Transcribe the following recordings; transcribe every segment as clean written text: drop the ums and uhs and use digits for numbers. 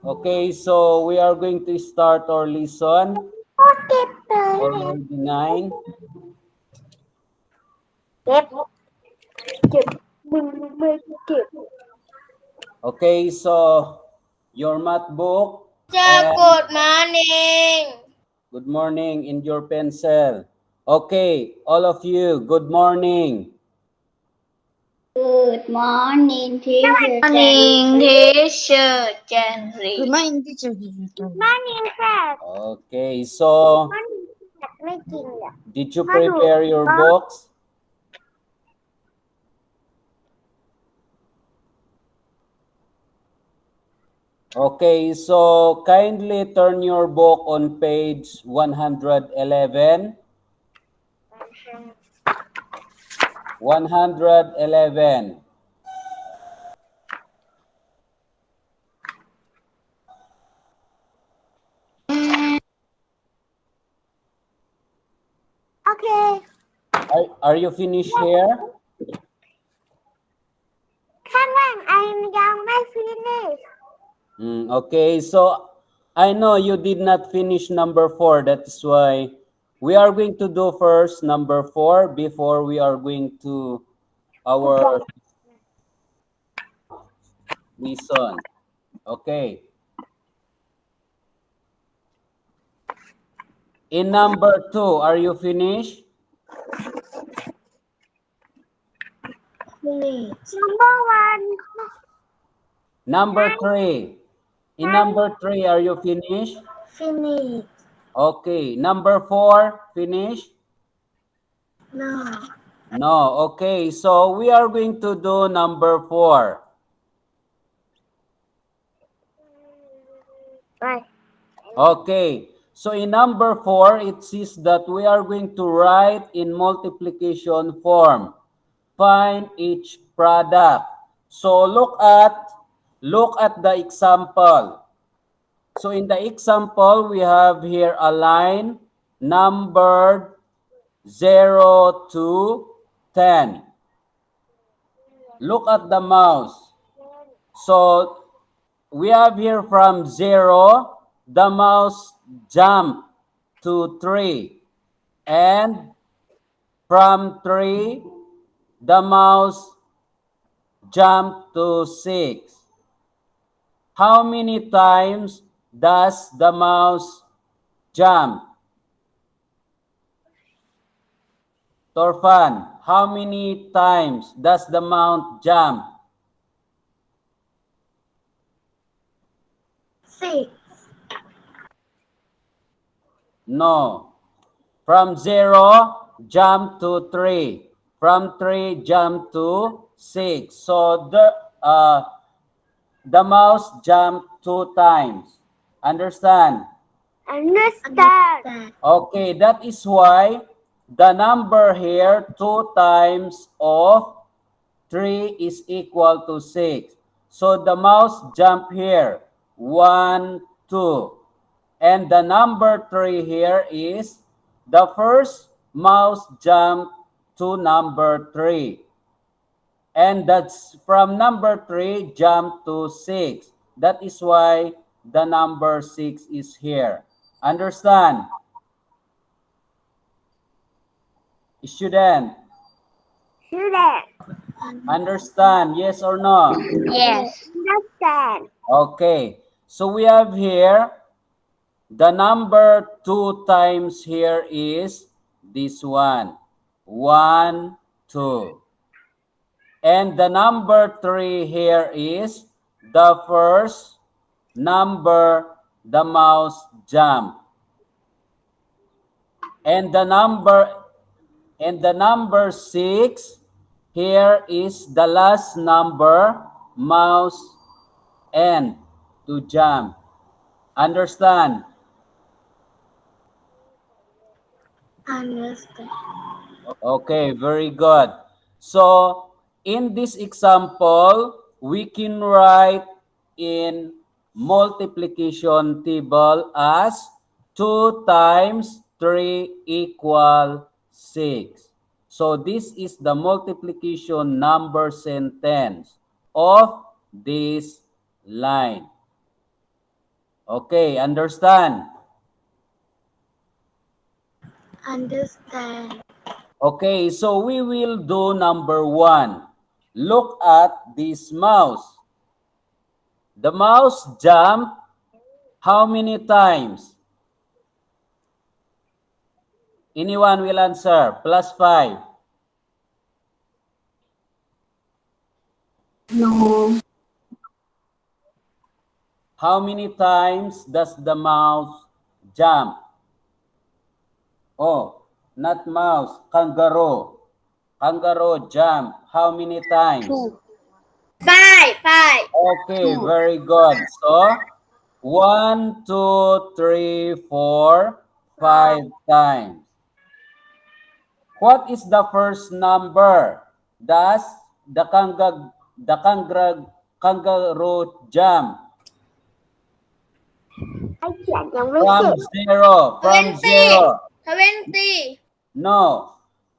Okay, so we are going to start our lesson. Already 9. Okay, so your math book and Good morning. good morning in your pencil. Okay, all of you, good morning. Good morning, teacher. Morning, teacher Henry. Good morning, teacher. Morning, sir. Okay, so did you prepare your books? Okay, so kindly turn your book on page 111. 111. Okay. Are you finished here? Come on, I'm young, my finish. Okay, so I know you did not finish number 4. That's why we are going to do first number 4 before we are going to our lesson. Okay. In number 2, are you finished? Finish. Number one. Number 3. In number 3, are you finished? Finish. Okay. Number 4, finished? No. No. Okay, so we are going to do number 4. Right. Okay, so in number 4, it says that we are going to write in multiplication form. Find each product. So look at the example. So in the example, we have here a line numbered 0 to 10. Look at the mouse. So we have here from 0, the mouse jump to 3. And from 3, the mouse jump to 6. How many times does the mouse jump? Torfan, how many times does the mouse jump? 6. No. From 0, jump to 3. From 3, jump to 6. So the mouse jumped 2 times. Understand? Understand. Okay, that is why the number here 2 times of 3 is equal to 6. So the mouse jump here 1, 2. And the number 3 here is the first mouse jump to number 3. And that's from number 3 jump to 6. That is why the number 6 is here. Understand? Student, Student. understand? Yes or no? Yes. Understand. Okay. So we have here the number 2 times here is this one. 1, 2. And the number 3 here is the first number the mouse jump. And the number 6 here is the last number mouse end to jump. Understand? Understand. Okay, very good. So in this example, we can write in multiplication table as 2 times 3 equal 6. So this is the multiplication number sentence of this line. Okay, understand? Understand. Okay, so we will do number 1. Look at this mouse. The mouse jumped how many times? Anyone will answer. +5. No. How many times does the mouse jump? Oh, not mouse, kangaroo. Kangaroo jump. How many times? 2. 5. Okay, very good. So, 1, 2, 3, 4, 5 times. What is the first number? Does the kangaroo jump? ไอ้เขียนยังไม่เส From ร็จ zero. From zero. 20. No.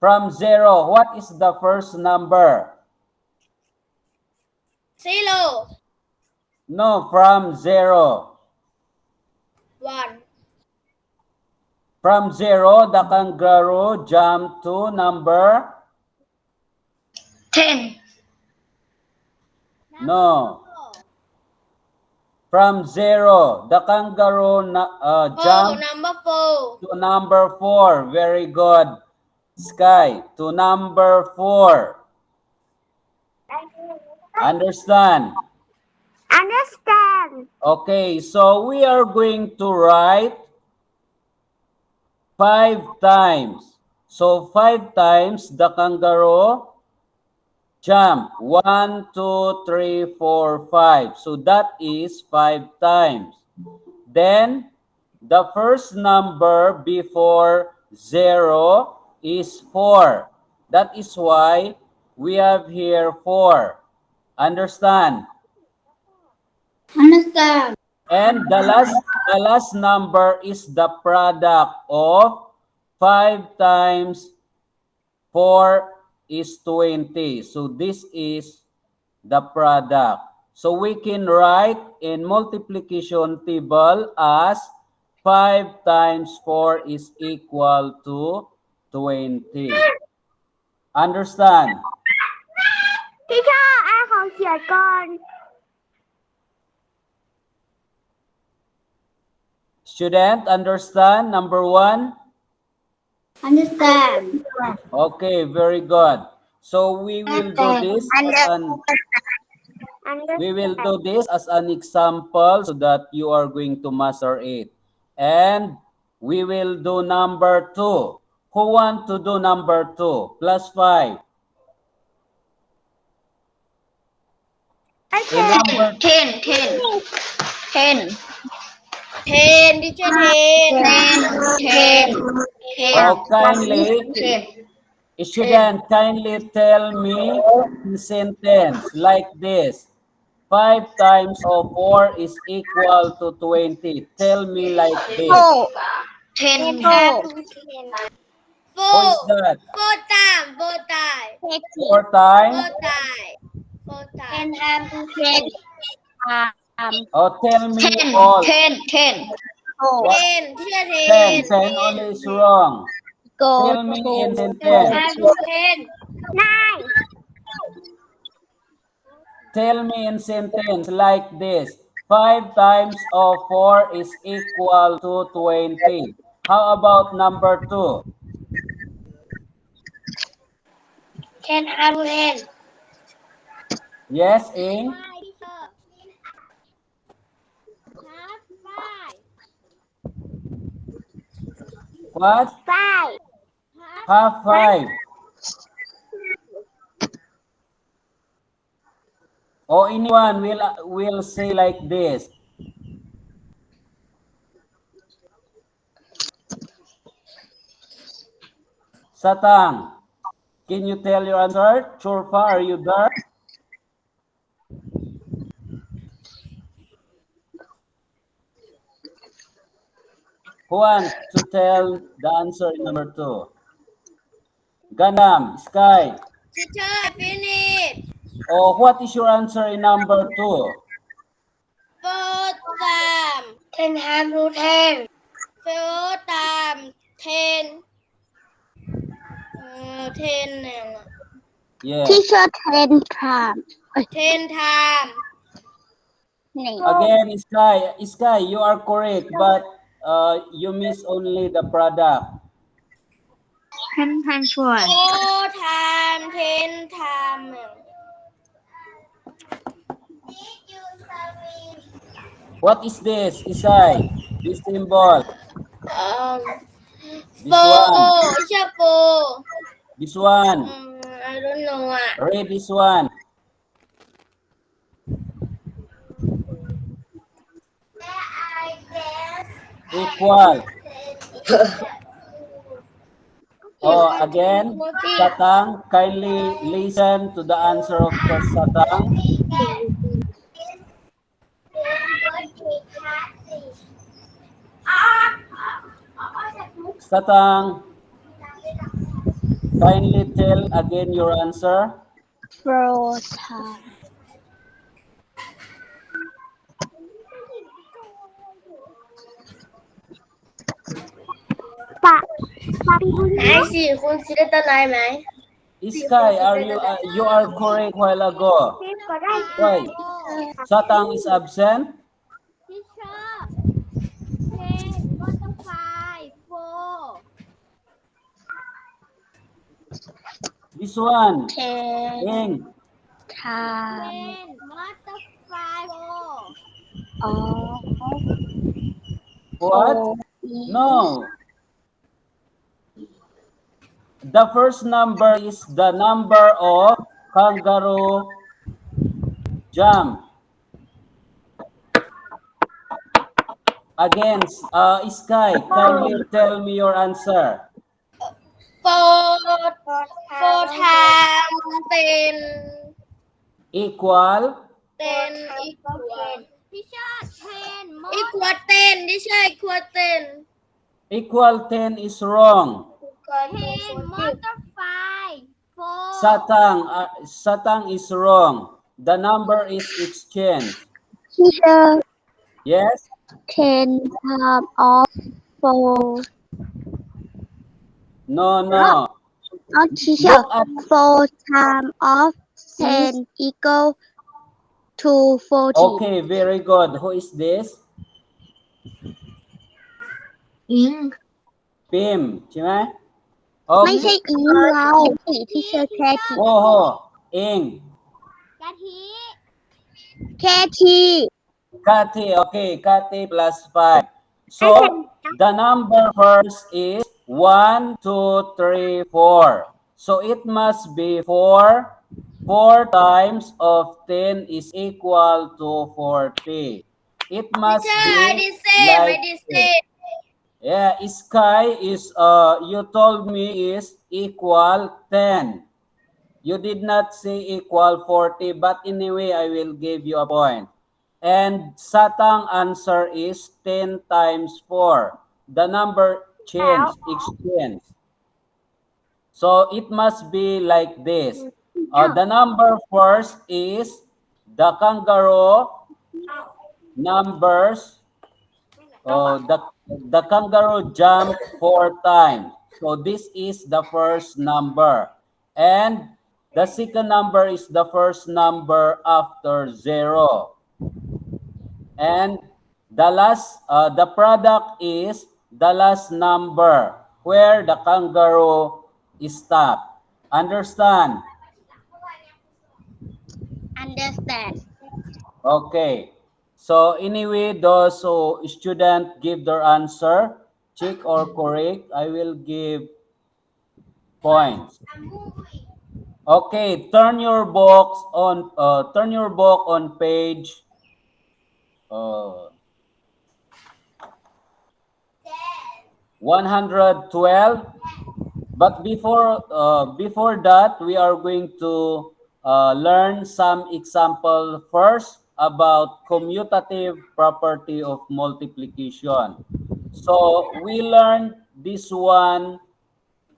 From zero. What is the first number? 0. No. From zero. 1. From zero, the kangaroo jumped to number? 10. No. From zero, the kangaroo jumped Number 4. to number 4. Very good. Sky, to number 4. Understand? understand Okay, so we are going to write 5 times. So 5 times the kangaroo jump. 1, 2, 3, 4, 5. So that is 5 times. Then the first number before 0 is 4. That is why we have here 4. Understand? Understand. And the last number is the product of 5 times 4 is 20. So this is the product. So we can write in multiplication table as 5 times 4 is equal to 20. Understand? พี่ชอบอ่านของเขียนก่อน Student, understand? Number 1? Understand. Okay, very good. So we will do this as an example so that you are going to master it. And we will do number 2. Who want to do number 2? +5. In number 10. 10. 10. Teacher, 10. Oh, student, kindly tell me in sentence like this. 5 times 4 is equal to 20. Tell me like this. 10. 4. Who is that? 4 times. 4 times. 4 times? 4 times. 10 times 10. Oh, tell me all. 10. 10. 10. 10 only is wrong. Tell me in sentence. 10. 9 Tell me in sentence like this. 5 times 4 is equal to 20. How about number 2? 10 times 10. Yes, Ing? What? 5 Half 5. Or anyone will say like this. Satang, can you tell your answer? Churfa, are you there? Who wants to tell the answer in number 2? Ganam, Sky. Teacher, I finished. Oh, what is your answer in number 2? 4 times. 10 times to 10. 4 times 10. 10 Yes. Teacher 10 times. 10 times. Again, Sky, you are correct, but you miss only the product. 10 times 1. 4 times 10 times. What is this, Isai? This symbol. This 4. one. It's a 4. This one. I don't know. Read this one. Equal. Oh, again, Satang, kindly listen to the answer of the Satang. Satang, kindly tell again your answer. 4 times. Sky, you are correct while ago. Why? Satang is absent. Teacher 10 multiply 4. This one. 10 Ing. times 10 multiply 4. Oh. What? No. The first number is the number of kangaroo jump. Again, Sky, kindly tell me your answer. 4 times 10. Equal. 10 equal. Teacher 10 Equal 10. This is equal 10. Equal 10 is wrong. 10 multiply 4. Satang is wrong. The number is exchanged. Teacher Yes? 10 times of 4. No. Not teacher. Look at 4 times of 10 equal to 14. Okay, very good. Who is this? Pim ใช่ไหม ไม่ใช่อิงเราที่เชื่อแค่ที โอ้โหเอง กะทิแค่ที Kati, okay, Kati plus 5. So, the number first is 1, 2, 3, 4. So, it must be 4. 4 times of 10 is equal to 40. It must be like this. Yeah, Sky is, you told me is equal 10. You did not say equal 40, but anyway, I will give you a point. And Satang answer is 10 times 4. The number exchange. So it must be like this. The number first is the kangaroo numbers. The kangaroo jumped 4 times. So this is the first number. And the second number is the first number after 0. And the product is the last number where the kangaroo stopped. Understand? understand Okay. So anyway, those students give their answer, check or correct, I will give points. Okay, turn your book on page 112. But before that, we are going to learn some example first about commutative property of multiplication. So we learned this one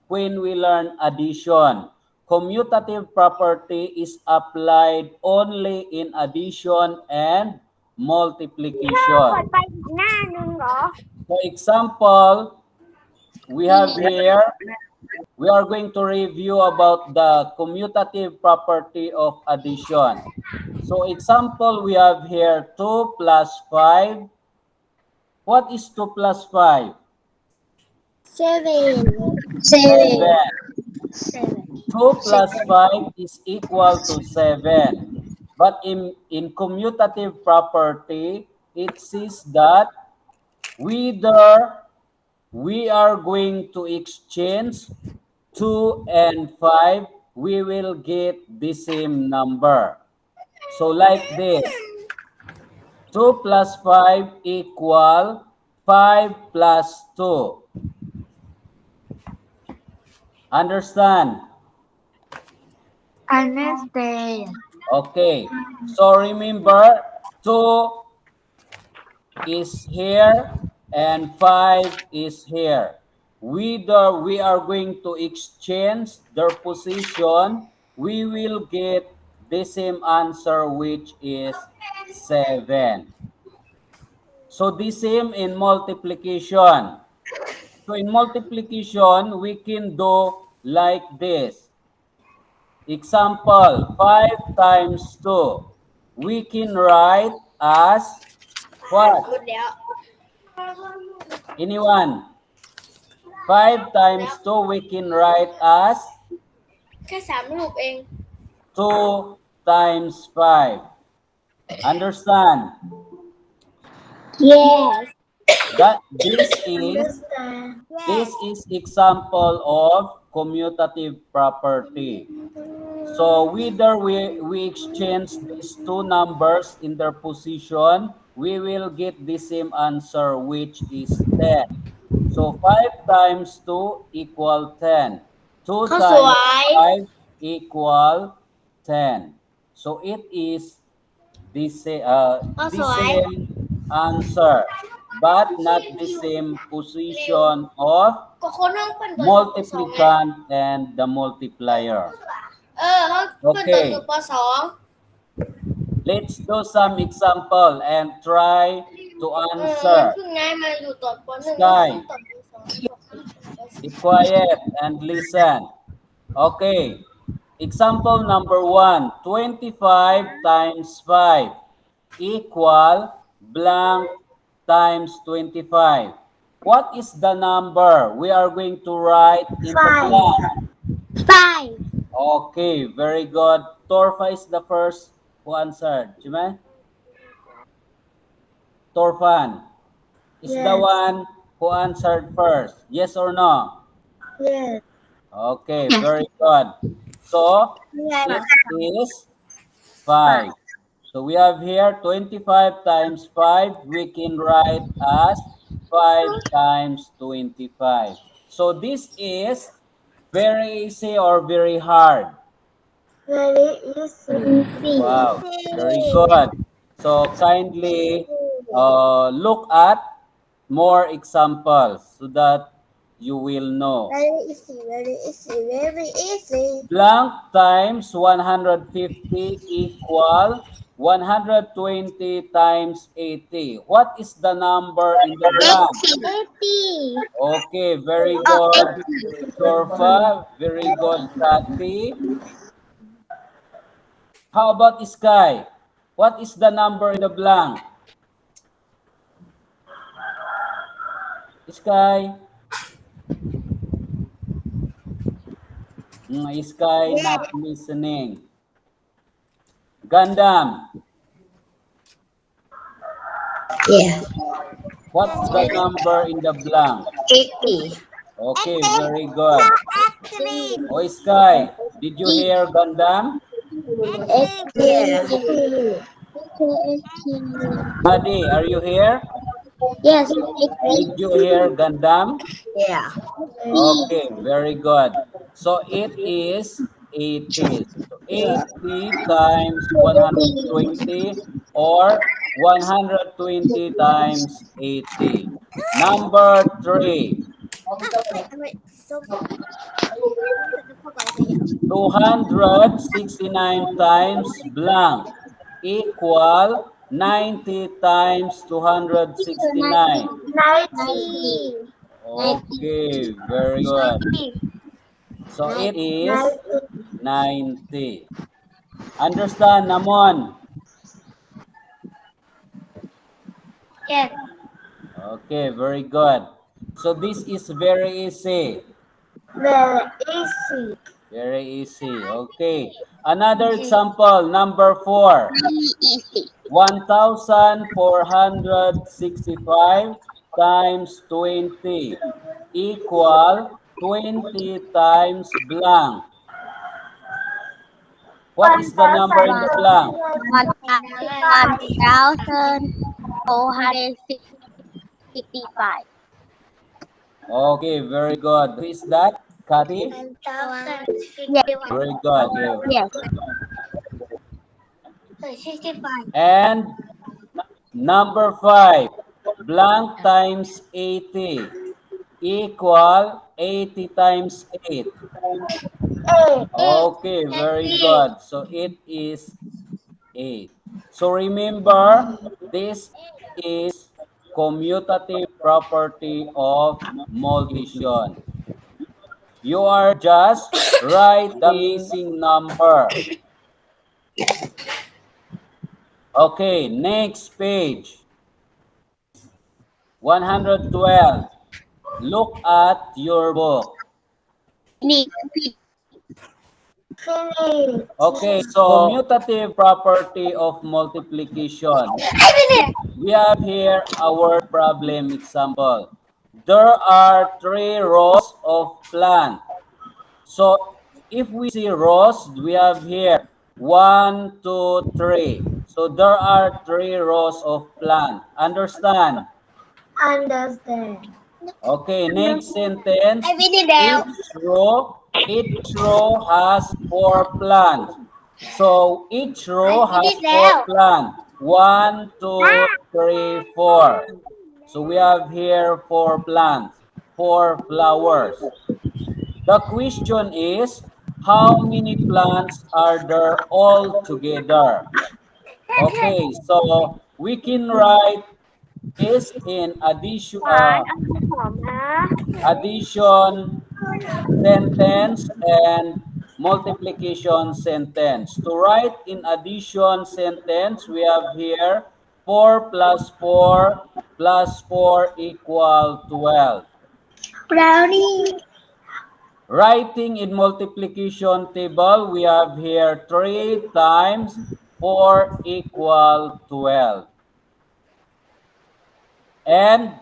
when we learn addition. Commutative property is applied only in addition and multiplication. กดไปอีกหน้านึงเหรอ For example, we have here, we are going to review about the commutative property of addition. So example, we have here 2 plus 5. What is 2 plus 5? 7. 7. 2 plus 5 is equal to 7. But in commutative property, it says that whether we are going to exchange 2 and 5, we will get the same number. So like this, 2 plus 5 equal 5 plus 2. Understand? understand Okay. So remember, 2 is here and 5 is here. Whether we are going to exchange their position, we will get the same answer, which is 7. So the same in multiplication. So in multiplication, we can do like this. Example, 5 times 2. We can write as หม what? ดแล้ว Anyone? 5 times 2 we can write as แค่3 รูปเอง 2 times 5. Understand? Yes. That this is example of commutative property. So whether we exchange these two numbers in their position, we will get the same answer, which is 10. So 5 times 2 equal 10. 2 ข้อส times วย 5 equal 10. So it is the same answer, but not the same position of ก็คนห้องเปิ้ลเปิดอยู่ป .2 ไง multiplicand and the multiplier. ห้องเปิ้ลเปิดอยู่ป Let's do some example and try to .2 มัน answer. เพิ่งย้ายมาอยู่ตอนป .1 Sky. ตอนป .2 Be quiet and listen. Okay. Example number 1. 25 times 5 equal blank times 25. What is the number we are going to write in the blank? 5. Okay, very good. Torfa is the first who answered. Jimmy? Torfan is the one who answered first. Yes or no? Yes. Okay, very good. So, it is 5. So, we have here 25 times 5. We can write as 5 times 25. So, this is very easy or very hard? Very easy. Wow, very good. So, kindly look at more examples so that you will know. Very easy, very easy, very easy. Blank times 150 equal 120 times 80. What is the number in the blank? 80. Okay, very good. Torfa, very good, Tati. How about Sky? What is the number in the blank? Sky? Sky not listening. Gundam. Yeah. What's the number in the blank? 80. Okay, very good. Oh, Sky, did you hear Gundam? Yeah. Hadi, are you here? Yes. Did you hear Gundam? Yeah. Okay, very good. So it is 80. So 80 times 120 or 120 times 80. Number 3. 269 times blank equal 90 times 269. 90. Okay, very good. So it is 90. Understand, Namon? Yes. Okay, very good. So this is very easy. Very easy. Very easy. Okay. Another example, number 4. Very easy. 1,465 times 20 equal 20 times blank. What is the number in the blank? 1,465. Okay, very good. Who is that? Kathy? 1,051. Very good. Okay. Yes. 65. And number 5. Blank times 80 equal 80 times 8. Okay, very good. So it is 8. So remember, this is commutative property of multiplication. You are just write the missing number. Okay, next page. 112. Look at your book. Finish. Finish. Okay, so commutative property of multiplication. We have here a word problem example. There are 3 rows of plant. So if we see rows, we have here 1, 2, 3. So there are 3 rows of plant. Understand? Understand. Okay, next sentence. I finish now. Each row has 4 plants. So each row I has finish 4 now. plants. 1, 2, 3, 4. So we have here 4 plants, 4 flowers. The question is, how many plants are there all together? Okay, so we can write is in addition sentence and multiplication sentence. To write in addition sentence, we have here 4 plus 4 plus 4 equal 12. Brownie. Writing in multiplication table, we have here 3 times 4 equal 12. And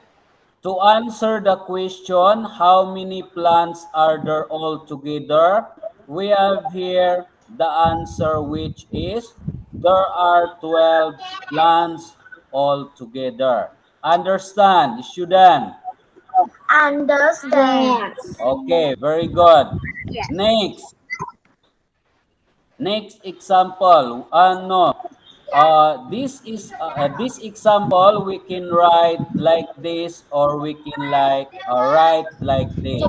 to answer the question, how many plants are there all together? We have here the answer, which is there are 12 plants all together. Understand, student? Understand. Yes. Okay, very good. Yes. Next example. This example we can write like this, or we can write like this.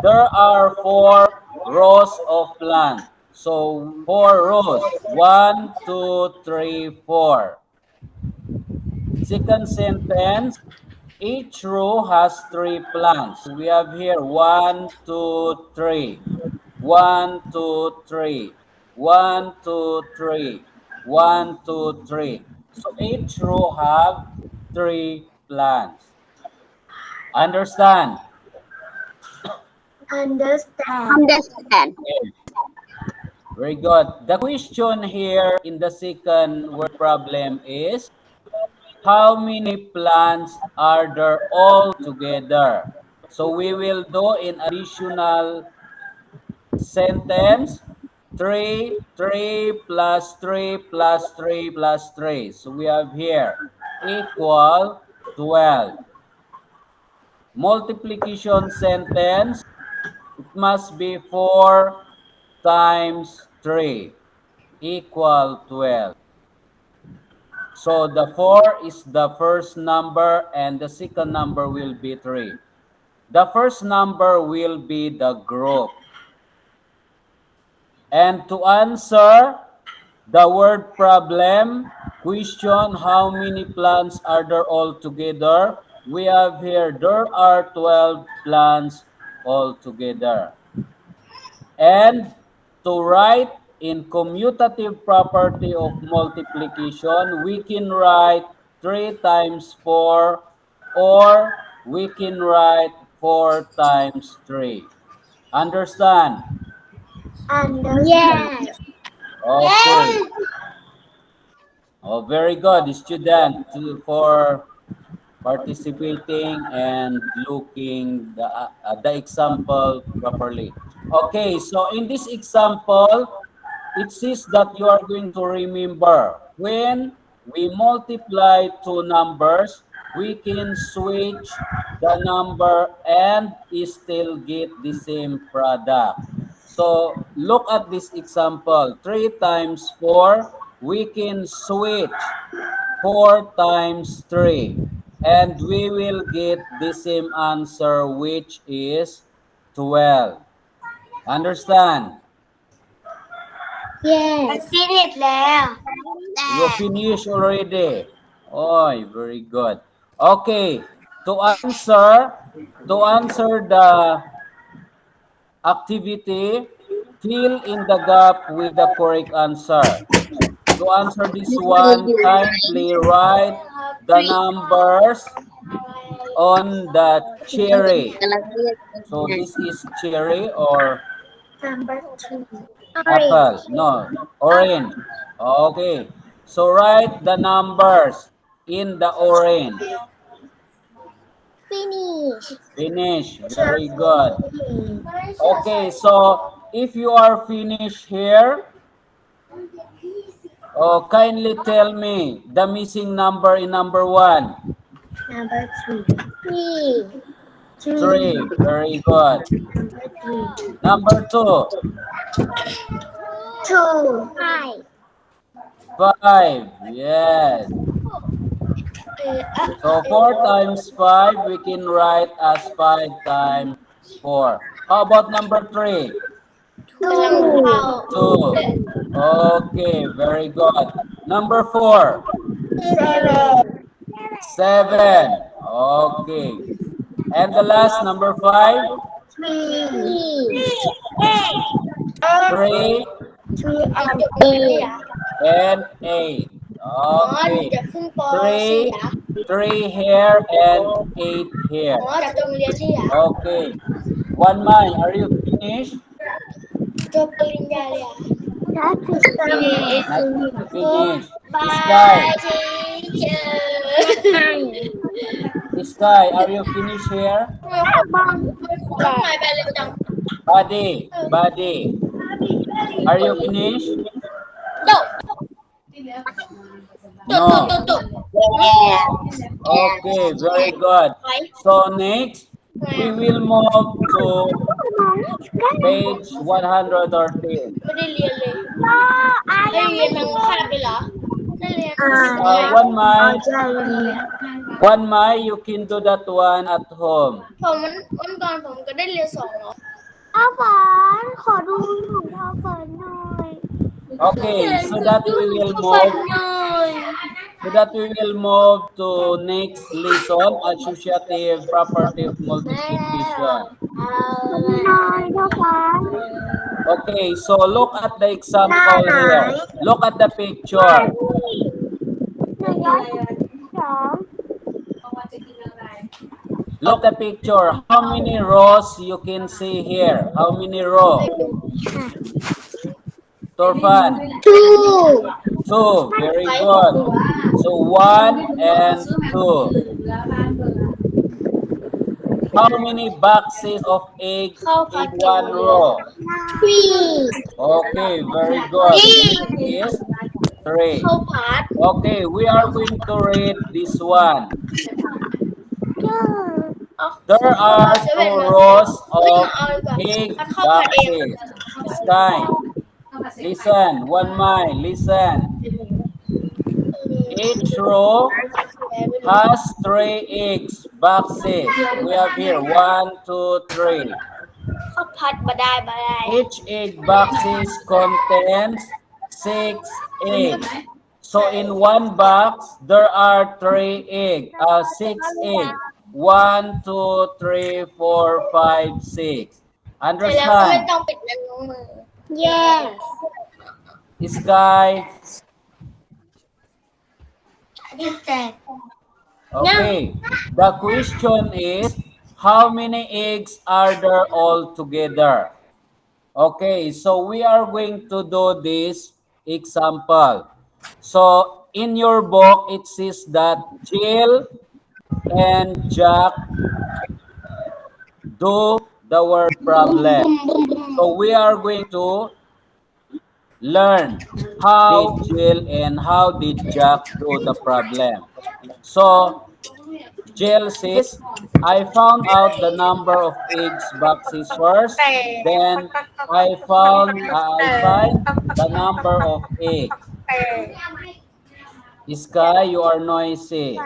There are 4 rows of plant. So 4 rows. 1, 2, 3, 4. Second sentence. Each row has 3 plants. So we have here 1, 2, 3. 1, 2, 3. 1, 2, 3. 1, 2, 3. So each row have 3 plants. Understand? Understand. Understand. Okay. Very good. The question here in the second word problem is, how many plants are there all together? So we will do in additional sentence. 3, 3 plus 3 plus 3 plus 3. So we have here equal 12. Multiplication sentence, it must be 4 times 3 equal 12. So the 4 is the first number and the second number will be 3. The first number will be the group. And to answer the word problem, question, how many plants are there altogether? We have here, there are 12 plants altogether. And to write in commutative property of multiplication, we can write 3 times 4 or we can write 4 times 3. Understand? Yes. Okay. Oh, very good, student, for participating and looking the example properly. Okay, so in this example, it says that you are going to remember when we multiply two numbers, we can switch the number and still get the same product. So look at this example. 3 times 4, we can switch 4 times 3. And we will get the same answer, which is 12. Understand? Yes. Finish แล้ว You finish already. Oh, very good. Okay, to answer the activity, fill in the gap with the correct answer. To answer this one, kindly write the numbers on the cherry. So this is cherry or Number 2. apple? No, orange. Okay. So write the numbers in the orange. Finish. Finish. Very good. Okay, so if you are finished here, kindly tell me the missing number in number 1. Number 3. 3. 3. Very good. Number 3. Number 2. 2. 5. 5. Yes. So 4 times 5, we can write as 5 times 4. How about number 3? 2. 2. Okay, very good. Number 4? 7. 7. Okay. And the last, number 5? 3. 3 3 and 8. and 8. อ๋อหนู Okay. จะขึ้นป .4 3, อ่ะ 3 here and 8 here. อ๋อจากโรงเรียนนี่อ่ะ Okay. One mind, are you finished? จบปริญญาเลยอ่ะ That is finish. Not finished. Bye, Sky, teacher. Sky, are you finished here? ทำไมไปเร็วจัง Buddy, are you finished? จบจบ No. จบ Okay, very good. ไป So next, we will move to page 113. ไม่ได้เรียนเลย No, ได้เรียนทั้งคาบเลยเหรอ ได้เรียน One mind, you can do that one at home. ผมวันก่อนผมก็ได้เรียน2เนาะ อาฝันขอดูหนูอาฝันหน่อย Okay, so that we will ฝัน move. หน่อย So that we will move to next lesson, associative property of multiplication. หน่อยอาฝัน Okay, so look at the example here. Look at the picture. 102 Look at the picture. How many rows you can see here? How many rows? Torfan? 2. Very good. So 1 and 2. How many boxes of eggs in one row? Okay, very good. It is 3. เข้าพาร์ท Okay, we are going to read this one. There are 2 rows of egg boxes. Sky, listen. One mind, listen. Each row has 3 eggs boxes. We have here 1, 2, 3. เข้าพัดมาได้ Each egg boxes contains 6 eggs. So in one box, there are 6 eggs. 1, 2, 3, 4, 5, 6. เสร็จแล้วก็ไม่ Understand? ต้องปิดนิ้วมือ Yes. Sky? Understand. Okay. The question is, how many eggs are there all together? Okay, so we are going to do this example. So in your book, it says that Jill and Jack do the word problem. So we are going to learn how did Jill and how did Jack do the problem. So Jill says, I found out the number of eggs boxes first, then I find the number of eggs. Sky, you are noisy.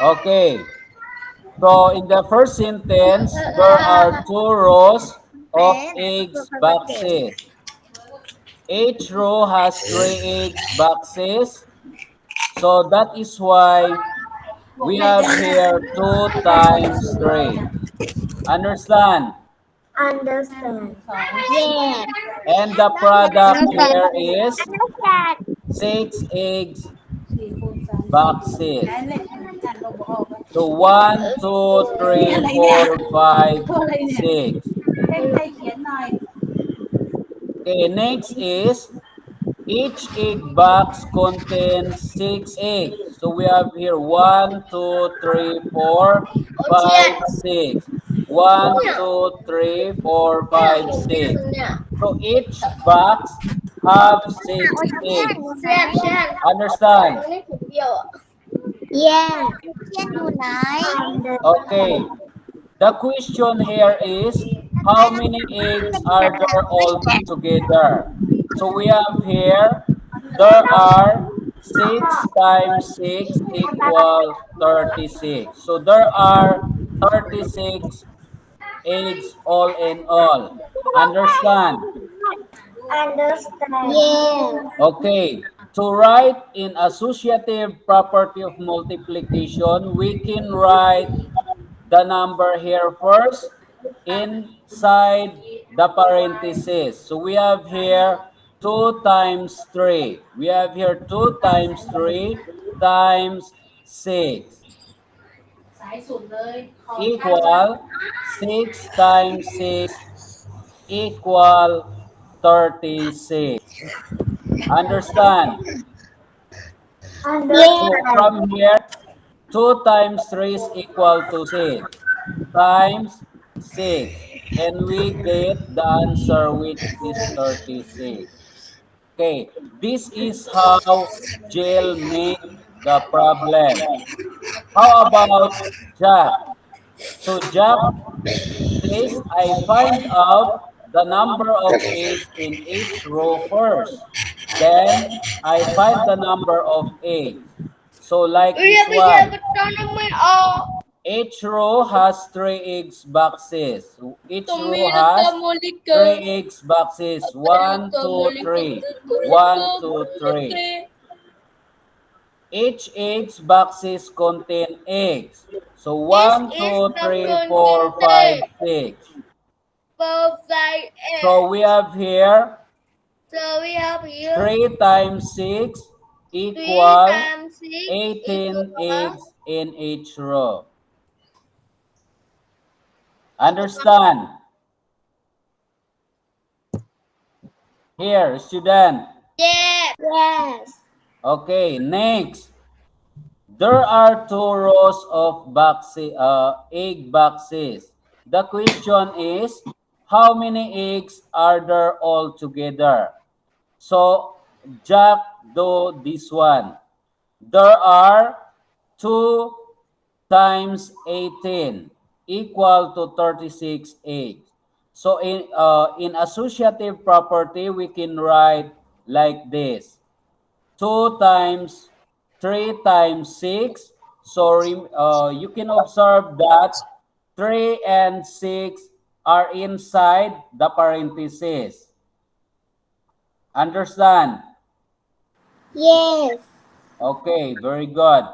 Okay. So in the first sentence, there are 2 rows of eggs boxes. Each row has 3 eggs boxes. So that is why we have here 2 times 3. Understand? Understand. Yes. And the product here is Understand. 6 eggs boxes. So 1, 2, 3, 4, 5, 6. Okay, next is each egg box contains 6 eggs. So we have here 1, 2, 3, 4, 5, 6. 1, 2, 3, 4, 5, 6. So each box have 6 eggs. เชียนเชียน Understand? นี่ถูกเดียวอ่ะ Yes. Understand. Okay. The question here is, how many eggs are there all together? So we have here, there are 6 times 6 equal 36. So there are 36 eggs all in all. Understand? Understand. Yes. Okay. To write in associative property of multiplication, we can write the number here first inside the parentheses. So we have here 2 times 3. We have here 2 times 3 times 6 equal 6 times 6 equal 36. Understand? So from here, 2 times 3 is equal to 6 times 6. And we get the answer which is 36. Okay, this is how Jill made the problem. How about Jack? So Jack says, I find out the number of eggs in each row first. Then I find the number of eggs. So like this one. Each row has 3 eggs boxes. Each row has 3 eggs boxes. 1, 2, 3. 1, 2, 3. Each eggs boxes contain eggs. So 1, 2, 3, 4, 5, 6. So we have here 3 times 6 equal 18 eggs in each row. Understand? Here, student. Yes. Okay, next. There are 2 rows of egg boxes. The question is, how many eggs are there all together? So, Jack, do this one. There are 2 times 18 equal to 36 eggs. So in associative property, we can write like this. 2 times 3 times 6. So you can observe that 3 and 6 are inside the parentheses. Understand? Yes. Okay, very good.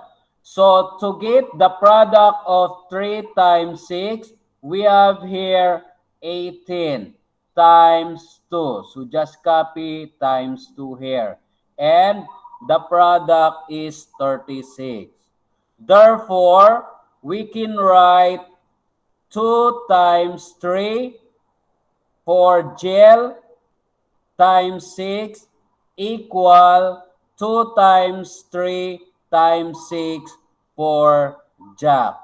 So to get the product of 3 times 6, we have here 18 times 2. So just copy times 2 here. And the product is 36. Therefore, we can write 2 times 3 for gel times 6 equal 2 times 3 times 6 for Jack.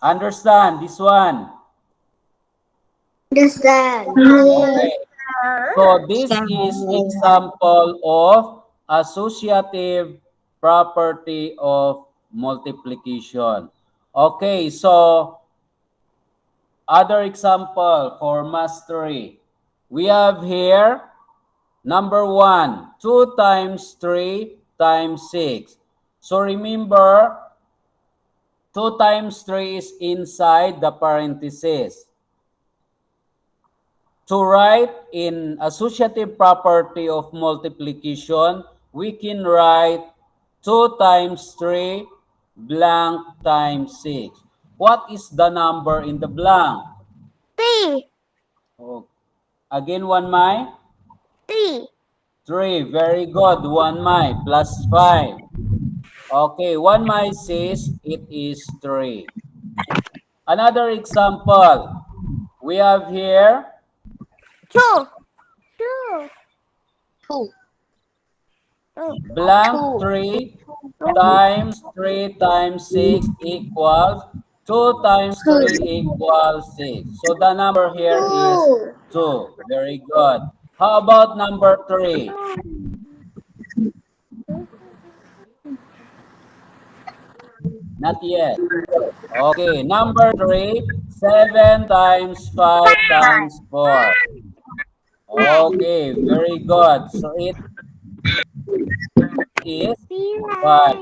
Understand this one? Understand. Okay. So this is example of associative property of multiplication. Okay, so other example for mastery. We have here number 1, 2 times 3 times 6. So remember, 2 times 3 is inside the parentheses. To write in associative property of multiplication, we can write 2 times 3 blank times 6. What is the number in the blank? 3. Oh, again, 1 my? 3. 3. Very good. 1 my plus 5. Okay, 1 my says it is 3. Another example. We have here 2. 2. 2. blank 3 times 3 times 6 equals 2 times 3 equals 6. So the number here is 2. Very good. How about number 3? Not yet. Okay, number 3, 7 times 5 times 4. Okay, very good. So it is 5.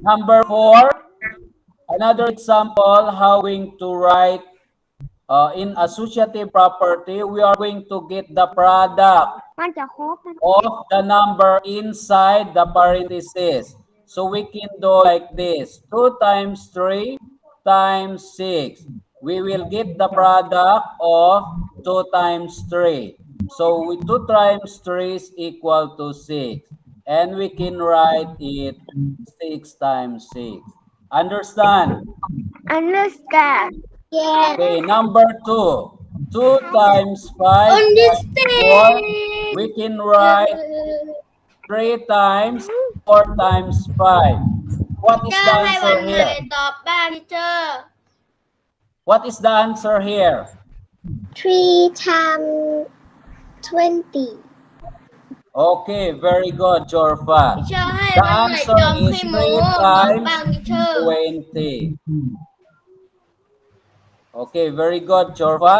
Number 4, another example, how we going to write in associative property, we are going to get the product มันจะครบ of the number inside the parentheses. So we can do like this. 2 times 3 times 6. We will get the product of 2 times 3. So with 2 times 3 is equal to 6. And we can write it 6 times 6. Understand? understand Yes. Okay, number 2. 2 times 5 times 4. We can write 3 times 4 times 5. What is the answer here? ตอบบ้างเจอ What is the answer here? 3 times 20. Okay, very good, Jorfa. เชื่อให้ The วันไหน answer จอม is ให้ห 3 มูตอบ times บ้างเชื่อ 20. Okay, very good, Jorfa.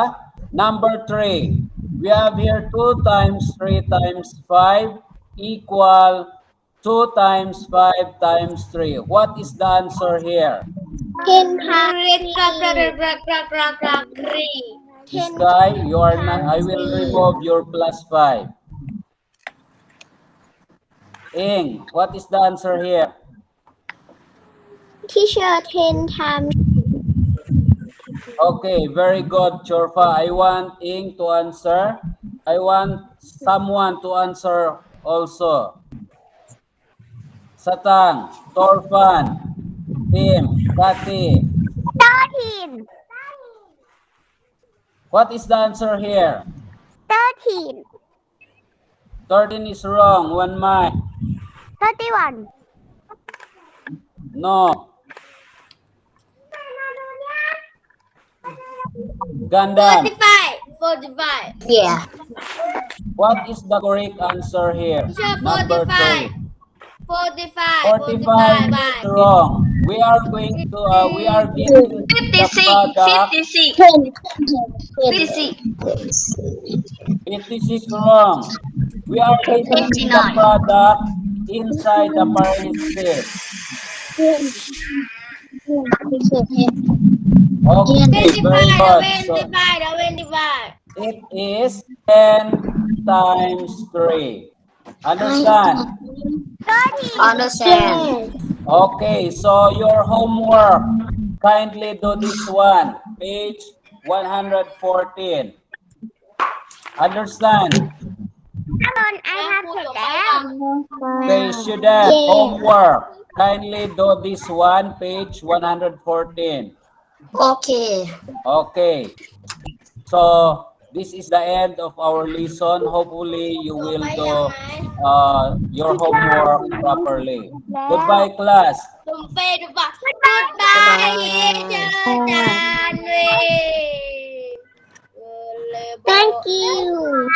Number 3. We have here 2 times 3 times 5 equal 2 times 5 times 3. What is the answer here? 10 times 3. This guy, you are not, I will remove your plus 5. Ing, what is the answer here? Teacher 10 times. Okay, very good, Chorfa. I want Ing to answer. I want someone to answer also. Satang, Torfan, Tim, Kati. 13 What is the answer here? 13 13 is wrong. 1 mile. 31 No. Gandam. 45. Yeah. What is the correct answer here? Teacher, Number 3. 45. 45 is wrong. We are going to, we are getting the product. 56 wrong. We are getting the product inside the parentheses. Okay, very good. So it is 10 times 3. Understand? Understand. Okay, so your homework, kindly do this one, page 114. Understand? Don't I have to dance? Okay, student, homework, kindly do this one, page 114. Okay. Okay, so this is the end of our lesson. Hopefully, you will do your homework properly. Goodbye, class. Goodbye. Thank you.